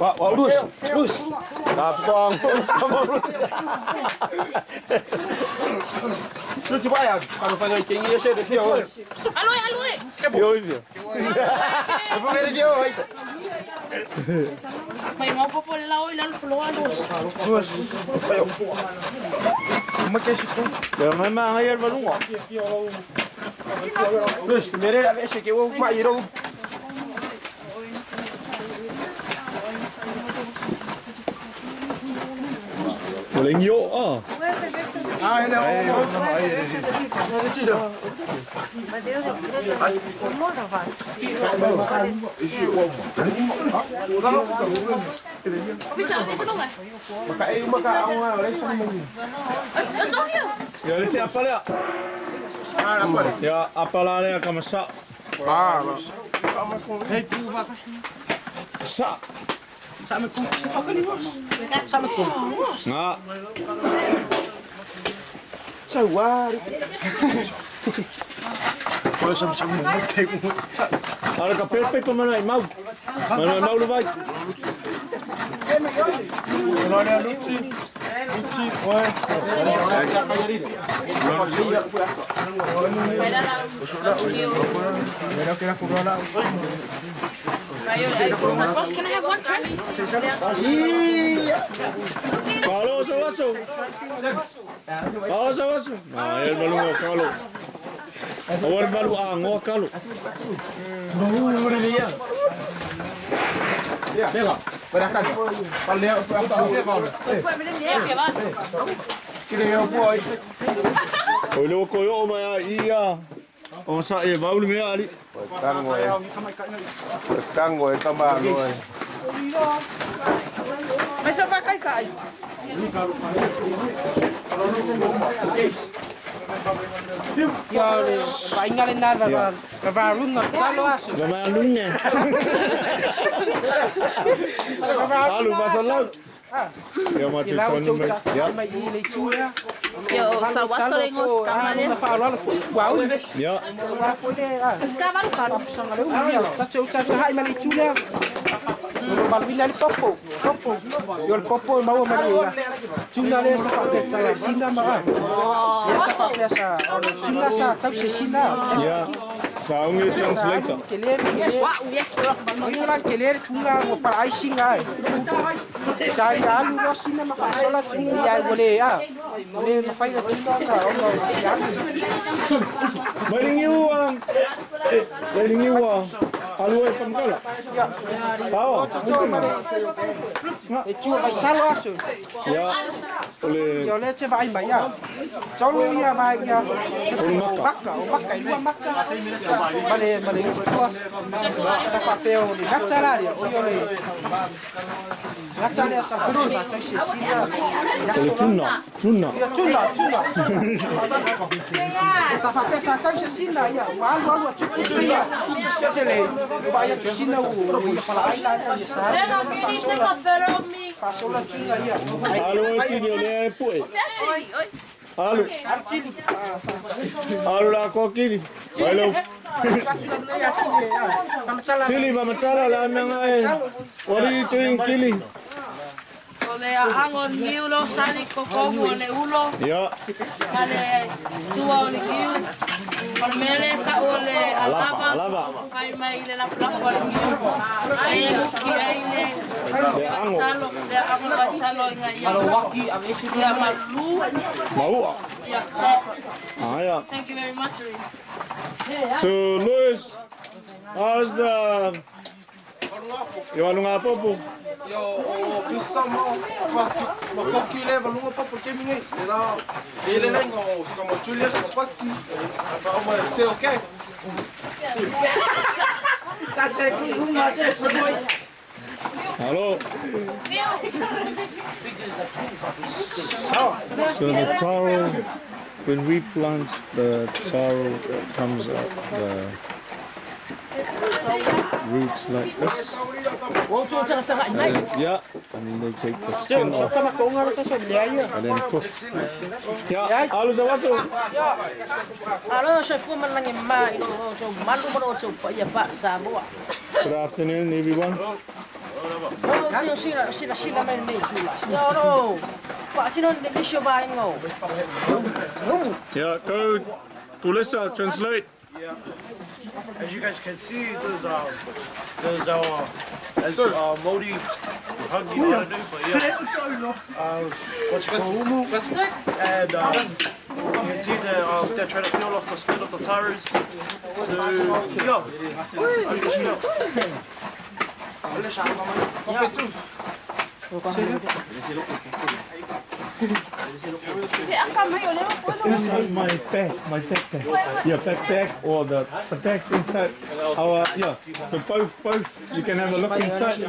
Luz. Tá bom. Lu coba ya, kalau panggil king ya saya dia. Aloi. Yo dia. Apa mere dia? Mai mau popo le lao ila lo alus. Luz. Ayo. Makasih tu. Ya memang ayar baru. Luz, mere dah biasa ke wo mak iro. Boleh ngiok ah. Ini ya, ini siapa dia? Ya, apalah dia akan masak. Masak. Nggak. Sawari. Kalau sama-sama mungkin. Ada kapel pe mana mau? Mana mau lu baik? Kalau ada lucu, wah. Can I have one tray? Kalau masuk. Nah, ya baru kalau. Awal baru angok kalau. Baru dia. Ya. Tengok. Berangkat. Paling apa dia kau? Kira yang boy. Kalau koyo maya iya. Oh saya baru ni ali. Kanggo tambah ngoi. Masa pakai kai. Ya, paingalan na ravarun na talo aso. Ravarun na. Lalu pasal laut. Ya macam tu ya. Yo, sawaso lengos kamane. Wow. Ya. Sekarang kan. Cacu hai mali chula. Balbina ni popo. Yo el popo mau maria. Chula le sa pa sina ma. Ya sa pa sa. Chula sa cau se sina. Ya. Saung ni translator. Wah, yes, rock. Oye la keler chula mo para ai singa. Sa ya lu no sina ma fa sola chula ya boleh ya. Boleh ma fa ya chula ta. Bering you aloi pamkala. Ya. Tahu. Chu vai salo aso. Ya. Boleh. Yo le che vai mai ya. Cholo ya vai ya. Makka. Makka lu makka. Vale tuas. Sa papel de gatalaria. Oyo le. Gatalia sa fusa sa sina. Boleh tuna. Ya tuna. Sa papel sa sina ya. Walu tuna. Chele. Vai ya sina o ya para ai la ya sa. Fasola tuna ya. Aloi tini le pue. Alu la kokini. Hello. Chili pamachala la mengai. What are you doing, Chili? Ole angon giulo sali kokomo ole ulo. Ya. Ale sua ole giu. Mele ka ole alaba. Fai mai le la plako ole giu. Ai ki ai le. Salo de angon salo ngai. Kalau waki avesi Ya malu. Mau. Ya. Ya. Thank you very much. So, Luis, how's the... Yo alunga popo. Yo, pisa mo, makokile balunga pa porque mingi. Era ele nengo, como Julius Papaxi. Para uma ser o quê? tá certo uma depois. Hello. So the taro, when we plant the taro, it comes up the roots like this. Yeah, and then they take the skin off and then cook. Yeah, alu zawaso. Alo sa fu man lang ma ino so malu mo so pa ya fa sa mo. Good afternoon, everyone. Sila main chula. No. Pak Cino di Shobai ngo. Yeah, go. Kulissa, translate. As you guys can see, there's as Modi hugged you want to do, but yeah, what you call Umu, and you can see they're trying to peel off the skin of the tires. So yeah, Inside my backpack. Yeah, backpack or the bags inside our So both you can have a look inside.